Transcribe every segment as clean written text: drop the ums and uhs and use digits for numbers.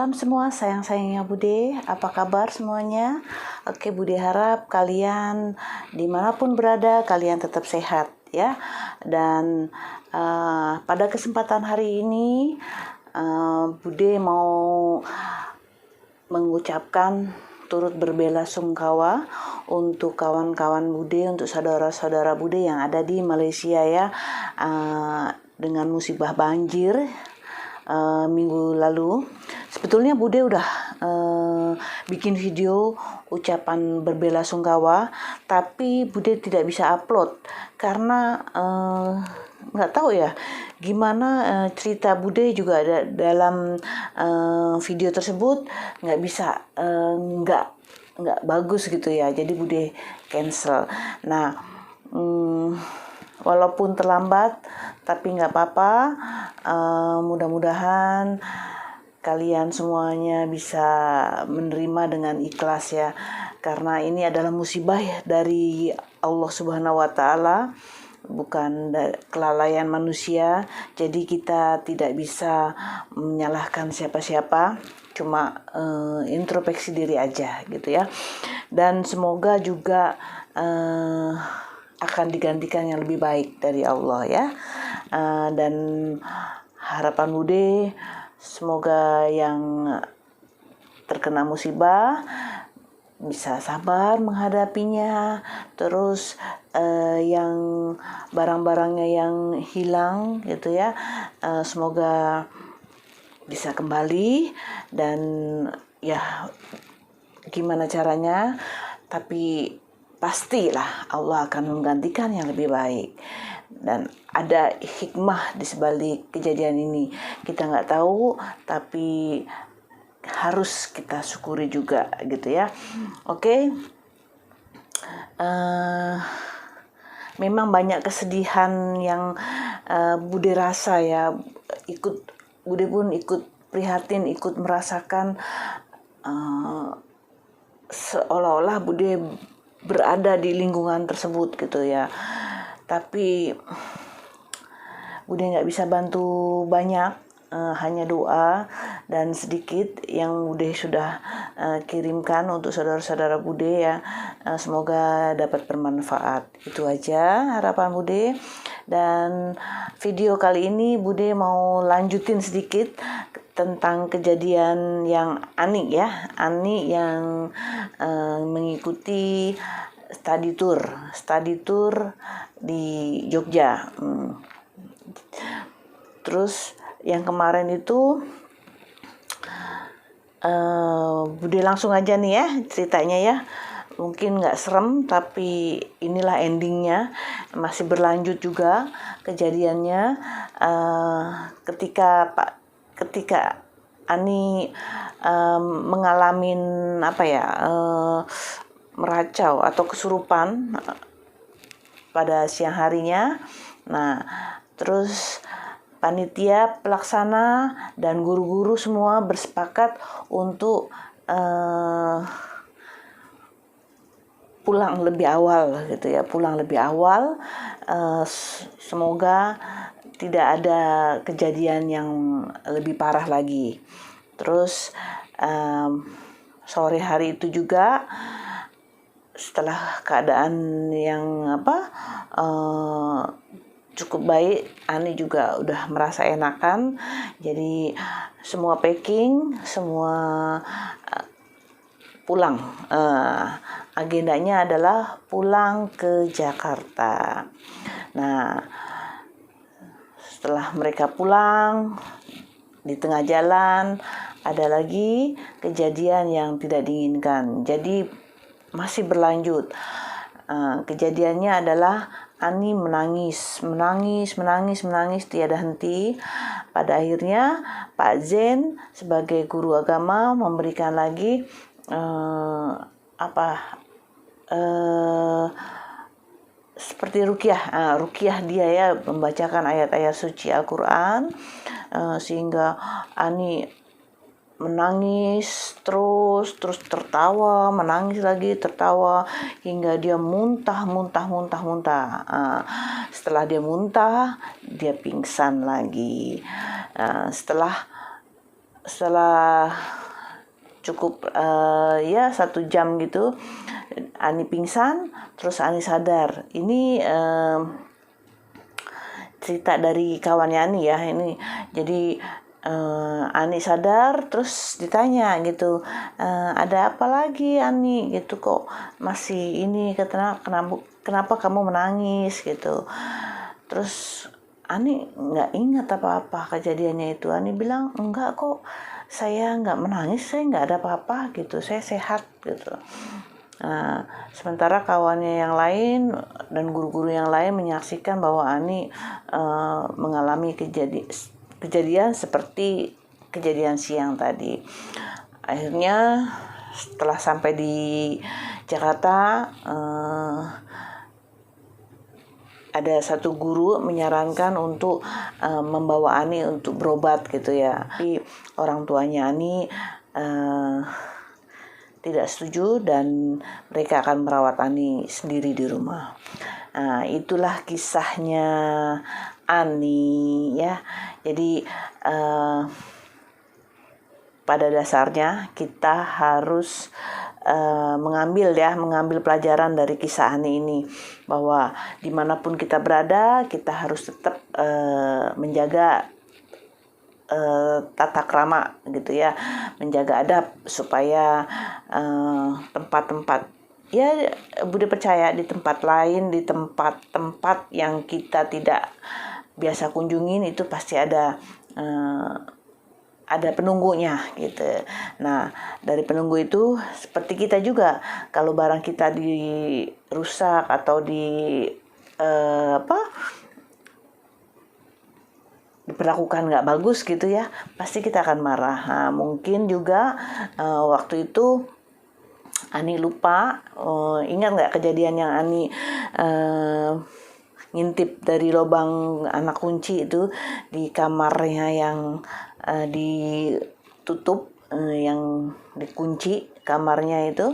Salam semua sayang-sayangnya Bude, apa kabar semuanya? Oke, Bude harap kalian dimanapun berada, kalian tetap sehat ya. Dan pada kesempatan hari ini, Bude mau mengucapkan turut berbelasungkawa untuk kawan-kawan Bude, untuk saudara-saudara Bude yang ada di Malaysia ya, dengan musibah banjir minggu lalu. Sebetulnya Bude udah bikin video ucapan berbelasungkawa, tapi Bude tidak bisa upload karena nggak tahu ya gimana cerita Bude juga ada dalam video tersebut nggak bisa, nggak bagus gitu ya, jadi Bude cancel. Nah, walaupun terlambat tapi nggak apa-apa, mudah-mudahan kalian semuanya bisa menerima dengan ikhlas ya, karena ini adalah musibah ya dari Allah Subhanahu wa Ta'ala, bukan kelalaian manusia. Jadi kita tidak bisa menyalahkan siapa-siapa, cuma introspeksi diri aja gitu ya. Dan semoga juga akan digantikan yang lebih baik dari Allah ya. Dan harapan Bude, semoga yang terkena musibah bisa sabar menghadapinya. Terus yang barang-barangnya yang hilang gitu ya, semoga bisa kembali. Dan ya gimana caranya, tapi pastilah Allah akan menggantikan yang lebih baik. Dan ada hikmah di sebalik kejadian ini, kita nggak tahu, tapi harus kita syukuri juga gitu ya. Oke. Memang banyak kesedihan yang Bude rasa ya, Bude pun ikut prihatin, ikut merasakan, seolah-olah Bude berada di lingkungan tersebut gitu ya. Tapi Bude nggak bisa bantu banyak, hanya doa dan sedikit yang Bude sudah kirimkan untuk saudara-saudara Bude ya. Semoga dapat bermanfaat. Itu aja harapan Bude. Dan video kali ini Bude mau lanjutin sedikit tentang kejadian yang Ani ya, Ani yang mengikuti study tour di Jogja. Terus yang kemarin itu Bude langsung aja nih ya ceritanya ya. Mungkin nggak serem, tapi inilah endingnya. Masih berlanjut juga kejadiannya. Ketika Ani mengalami meracau atau kesurupan pada siang harinya. Nah, terus panitia pelaksana dan guru-guru semua bersepakat untuk pulang lebih awal gitu ya, semoga tidak ada kejadian yang lebih parah lagi. Terus sore hari itu juga, setelah keadaan yang cukup baik, Ani juga udah merasa enakan. Jadi semua packing, semua pulang. Agendanya adalah pulang ke Jakarta. Nah, setelah mereka pulang, di tengah jalan ada lagi kejadian yang tidak diinginkan. Jadi masih berlanjut. Kejadiannya adalah Ani menangis tiada henti. Pada akhirnya Pak Zen sebagai guru agama memberikan lagi seperti ruqyah dia ya, membacakan ayat-ayat suci Al-Quran, sehingga Ani menangis terus tertawa, menangis lagi, tertawa, hingga dia muntah. Setelah dia muntah, dia pingsan lagi. Setelah setelah cukup ya 1 jam gitu, Ani pingsan, terus Ani sadar. Ini cerita dari kawannya Ani ya ini. Jadi Ani sadar, terus ditanya gitu, ada apa lagi Ani gitu, kok masih ini, kenapa kamu menangis gitu. Terus Ani nggak ingat apa-apa kejadiannya itu. Ani bilang, enggak kok, saya nggak menangis, saya nggak ada apa-apa gitu, saya sehat gitu. Nah, sementara kawannya yang lain dan guru-guru yang lain menyaksikan bahwa Ani mengalami kejadian seperti kejadian siang tadi. Akhirnya setelah sampai di Jakarta, ada satu guru menyarankan untuk membawa Ani untuk berobat gitu ya. Tapi orang tuanya Ani tidak setuju dan mereka akan merawat Ani sendiri di rumah. Nah, itulah kisahnya Ani ya. Jadi pada dasarnya kita harus mengambil pelajaran dari kisah Ani ini, bahwa dimanapun kita berada kita harus tetap menjaga tata krama gitu ya, menjaga adab supaya tempat-tempat ya, Bude percaya di tempat lain, di tempat-tempat yang kita tidak biasa kunjungin itu pasti ada penunggunya gitu. Nah, dari penunggu itu seperti kita juga, kalau barang kita dirusak atau diperlakukan nggak bagus gitu ya, pasti kita akan marah. Nah, mungkin juga waktu itu Ani lupa, ingat nggak kejadian yang Ani ngintip dari lubang anak kunci itu di kamarnya yang ditutup, yang dikunci kamarnya itu.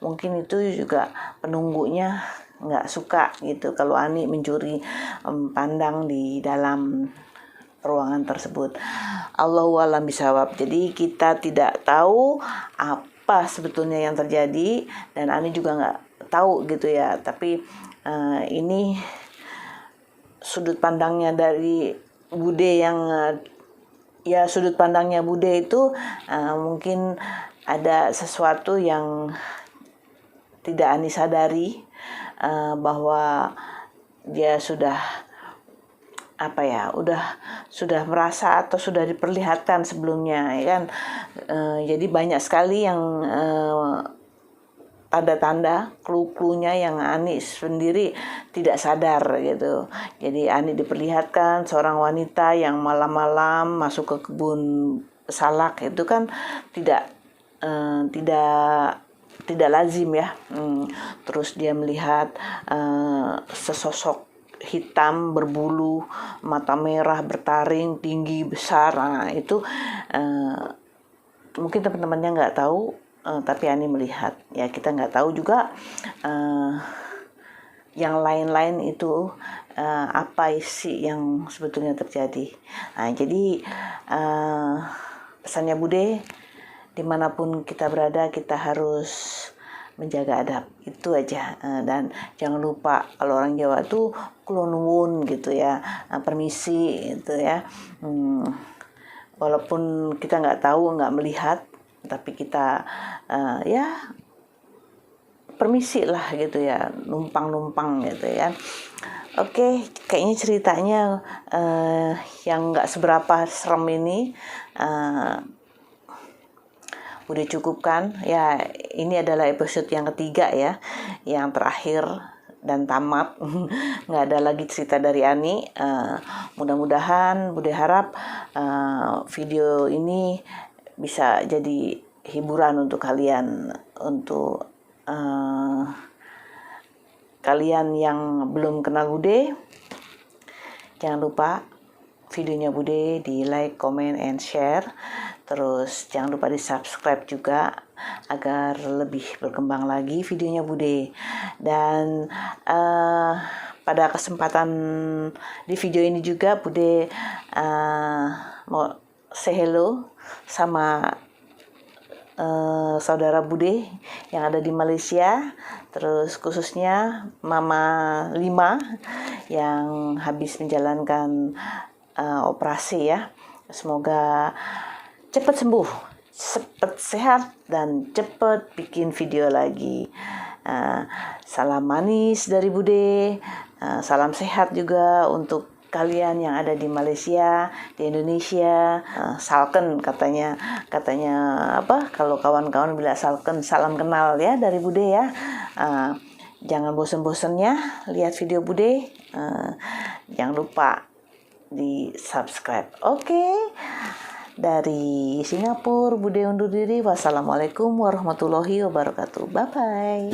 Mungkin itu juga penunggunya nggak suka gitu kalau Ani mencuri pandang di dalam ruangan tersebut. Allahu a'lam bishawab. Jadi kita tidak tahu apa sebetulnya yang terjadi, dan Ani juga nggak tahu gitu ya. Tapi ini sudut pandangnya dari Bude yang ya sudut pandangnya Bude itu mungkin ada sesuatu yang tidak Ani sadari, bahwa dia sudah sudah merasa atau sudah diperlihatkan sebelumnya ya kan. Jadi banyak sekali yang tanda-tanda, clue-cluenya yang Ani sendiri tidak sadar gitu. Jadi Ani diperlihatkan seorang wanita yang malam-malam masuk ke kebun salak, itu kan tidak lazim ya. Terus dia melihat sesosok hitam berbulu, mata merah, bertaring, tinggi, besar. Nah, itu mungkin teman-temannya nggak tahu, tapi Ani melihat. Ya, kita nggak tahu juga yang lain-lain itu apa sih yang sebetulnya terjadi. Nah, jadi pesannya Bude, dimanapun kita berada kita harus menjaga adab, itu aja. Dan jangan lupa, kalau orang Jawa tuh kulon nuwun gitu ya, permisi gitu ya. Walaupun kita nggak tahu, nggak melihat, tapi kita ya permisi lah gitu ya, numpang gitu ya. Oke, kayaknya ceritanya yang nggak seberapa serem ini udah cukupkan ya. Ini adalah episode yang ketiga ya, yang terakhir dan tamat. Nggak ada lagi cerita dari Ani. Mudah-mudahan Bude harap video ini bisa jadi hiburan untuk kalian, untuk kalian yang belum kenal Bude. Jangan lupa videonya Bude di like, comment, and share. Terus jangan lupa di subscribe juga agar lebih berkembang lagi videonya Bude. Dan pada kesempatan di video ini juga Bude mau say hello sama saudara Bude yang ada di Malaysia, terus khususnya Mama Lima yang habis menjalankan operasi ya. Semoga cepat sembuh, cepat sehat, dan cepat bikin video lagi. Salam manis dari Bude, salam sehat juga untuk kalian yang ada di Malaysia, di Indonesia. Salken katanya apa? Kalau kawan-kawan bilang salken, salam kenal ya dari Bude ya. Jangan bosan-bosannya lihat video Bude. Jangan lupa di subscribe. Oke. Dari Singapura, Bude undur diri. Wassalamualaikum warahmatullahi wabarakatuh. Bye bye.